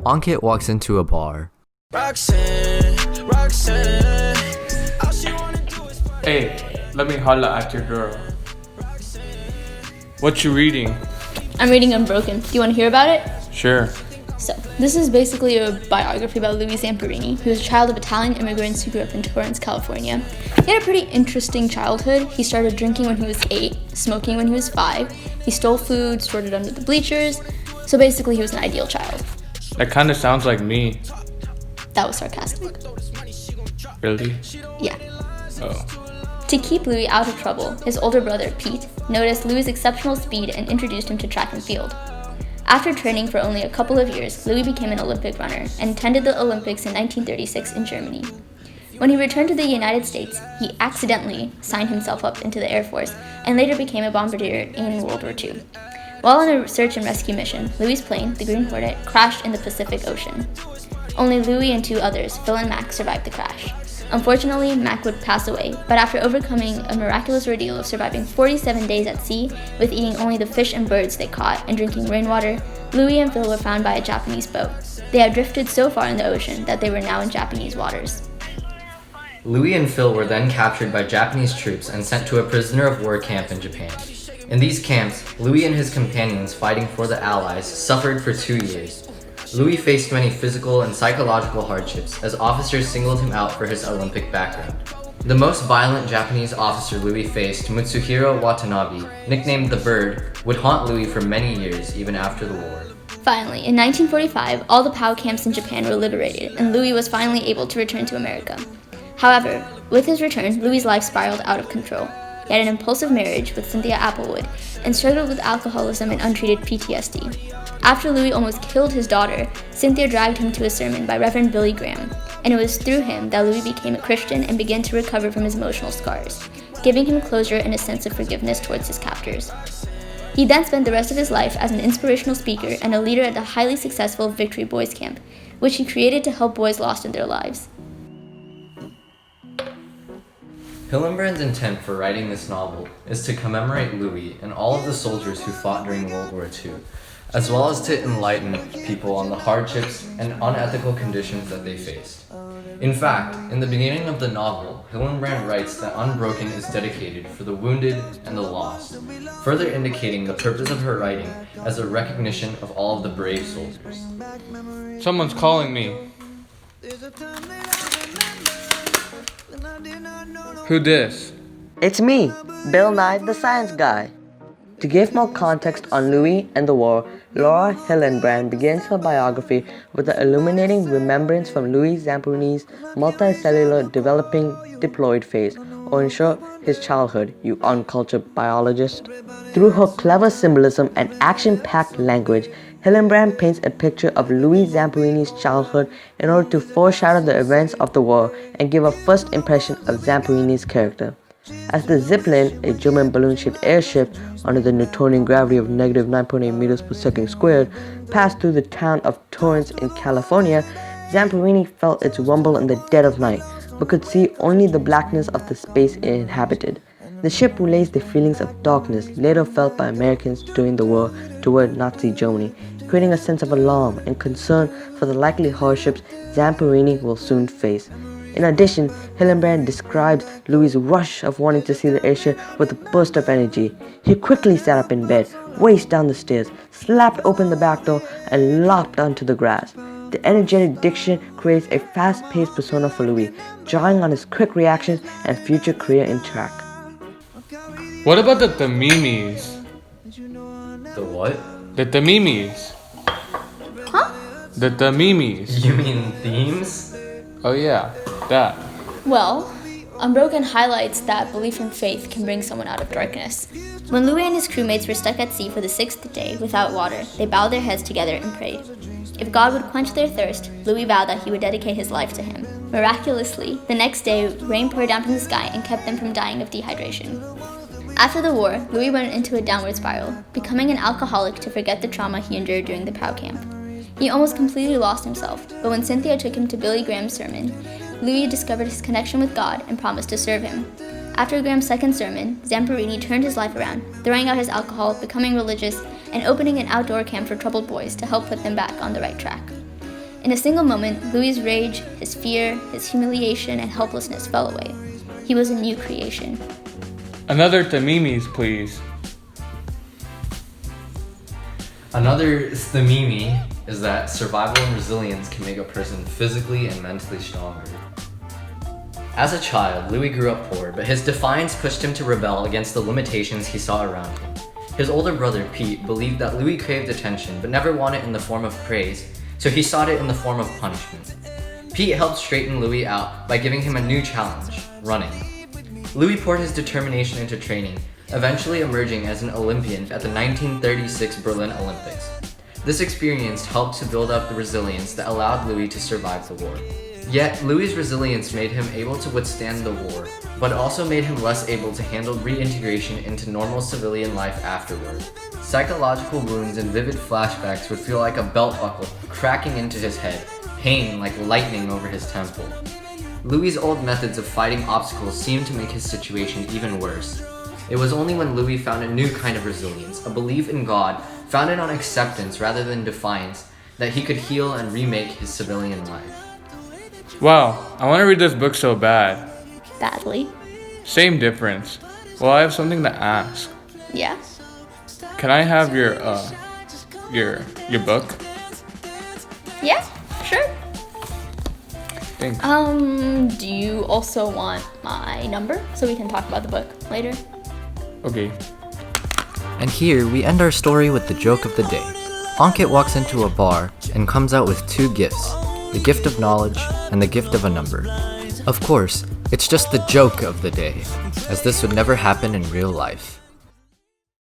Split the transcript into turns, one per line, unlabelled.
Ankit walks into a bar.
Roxanne, all she wanna do is fight.
Hey, let me holla at your girl. What you reading?
I'm reading Unbroken. Do you want to hear about it?
Sure.
So, this is basically a biography about Louis Zamperini, who was a child of Italian immigrants who grew up in Torrance, California. He had a pretty interesting childhood. He started drinking when he was 8, smoking when he was 5. He stole food, stored it under the bleachers. So basically, he was an ideal child.
That kind of sounds like me.
That was sarcastic.
Really?
Yeah.
Oh.
To keep Louis out of trouble, his older brother, Pete, noticed Louis' exceptional speed and introduced him to track and field. After training for only a couple of years, Louis became an Olympic runner and attended the Olympics in 1936 in Germany. When he returned to the United States, he accidentally signed himself up into the Air Force and later became a bombardier in World War II. While on a search and rescue mission, Louis' plane, the Green Hornet, crashed in the Pacific Ocean. Only Louis and 2 others, Phil and Mac, survived the crash. Unfortunately, Mac would pass away, but after overcoming a miraculous ordeal of surviving 47 days at sea with eating only the fish and birds they caught and drinking rainwater, Louis and Phil were found by a Japanese boat. They had drifted so far in the ocean that they were now in Japanese waters.
Louis and Phil were then captured by Japanese troops and sent to a prisoner of war camp in Japan. In these camps, Louis and his companions fighting for the Allies suffered for 2 years. Louis faced many physical and psychological hardships as officers singled him out for his Olympic background. The most violent Japanese officer Louis faced, Mutsuhiro Watanabe, nicknamed the Bird, would haunt Louis for many years, even after the war.
Finally, in 1945, all the POW camps in Japan were liberated, and Louis was finally able to return to America. However, with his return, Louis' life spiraled out of control. He had an impulsive marriage with Cynthia Applewood and struggled with alcoholism and untreated PTSD. After Louis almost killed his daughter, Cynthia dragged him to a sermon by Reverend Billy Graham, and it was through him that Louis became a Christian and began to recover from his emotional scars, giving him closure and a sense of forgiveness towards his captors. He then spent the rest of his life as an inspirational speaker and a leader at the highly successful Victory Boys Camp, which he created to help boys lost in their lives.
Hillenbrand's intent for writing this novel is to commemorate Louis and all of the soldiers who fought during World War II, as well as to enlighten people on the hardships and unethical conditions that they faced. In fact, in the beginning of the novel, Hillenbrand writes that Unbroken is dedicated for the wounded and the lost, further indicating the purpose of her writing as a recognition of all of the brave soldiers.
Someone's calling me. Who dis?
It's me, Bill Nye, the science guy. To give more context on Louis and the war, Laura Hillenbrand begins her biography with the illuminating remembrance from Louis Zamperini's multicellular developing diploid phase, or in short, his childhood, you uncultured biologist. Through her clever symbolism and action-packed language, Hillenbrand paints a picture of Louis Zamperini's childhood in order to foreshadow the events of the war and give a first impression of Zamperini's character. As the Zeppelin, a German balloon-shaped airship under the Newtonian gravity of negative 9.8 meters per second squared, passed through the town of Torrance in California, Zamperini felt its rumble in the dead of night, but could see only the blackness of the space it inhabited. The ship relays the feelings of darkness later felt by Americans during the war toward Nazi Germany, creating a sense of alarm and concern for the likely hardships Zamperini will soon face. In addition, Hillenbrand describes Louis' rush of wanting to see the airship with a burst of energy. He quickly sat up in bed, raced down the stairs, slapped open the back door, and lopped onto the grass. The energetic diction creates a fast-paced persona for Louis, drawing on his quick reactions and future career in track.
What about the Tamimis?
The what?
The Tamimis.
Huh?
The Tamimis.
You mean themes?
Oh yeah, that.
Well, Unbroken highlights that belief in faith can bring someone out of darkness. When Louis and his crewmates were stuck at sea for the 6th day without water, they bowed their heads together and prayed. If God would quench their thirst, Louis vowed that he would dedicate his life to him. Miraculously, the next day, rain poured down from the sky and kept them from dying of dehydration. After the war, Louis went into a downward spiral, becoming an alcoholic to forget the trauma he endured during the POW camp. He almost completely lost himself, but when Cynthia took him to Billy Graham's sermon, Louis discovered his connection with God and promised to serve him. After Graham's second sermon, Zamperini turned his life around, throwing out his alcohol, becoming religious, and opening an outdoor camp for troubled boys to help put them back on the right track. In a single moment, Louis' rage, his fear, his humiliation, and helplessness fell away. He was a new creation.
Another Tamimis, please.
Another themimi is that survival and resilience can make a person physically and mentally stronger. As a child, Louis grew up poor, but his defiance pushed him to rebel against the limitations he saw around him. His older brother, Pete, believed that Louis craved attention but never wanted it in the form of praise, so he sought it in the form of punishment. Pete helped straighten Louis out by giving him a new challenge, running. Louis poured his determination into training, eventually emerging as an Olympian at the 1936 Berlin Olympics. This experience helped to build up the resilience that allowed Louis to survive the war. Yet, Louis' resilience made him able to withstand the war, but also made him less able to handle reintegration into normal civilian life afterward. Psychological wounds and vivid flashbacks would feel like a belt buckle cracking into his head, pain like lightning over his temple. Louis' old methods of fighting obstacles seemed to make his situation even worse. It was only when Louis found a new kind of resilience, a belief in God founded on acceptance rather than defiance, that he could heal and remake his civilian life.
Wow, I want to read this book so bad.
Badly.
Same difference. Well, I have something to ask.
Yeah?
Can I have your book?
Yeah, sure.
Thanks.
Do you also want my number so we can talk about the book later?
Okay.
And here we end our story with the joke of the day. Ankit walks into a bar and comes out with two gifts, the gift of knowledge and the gift of a number. Of course, it's just the joke of the day, as this would never happen in real life.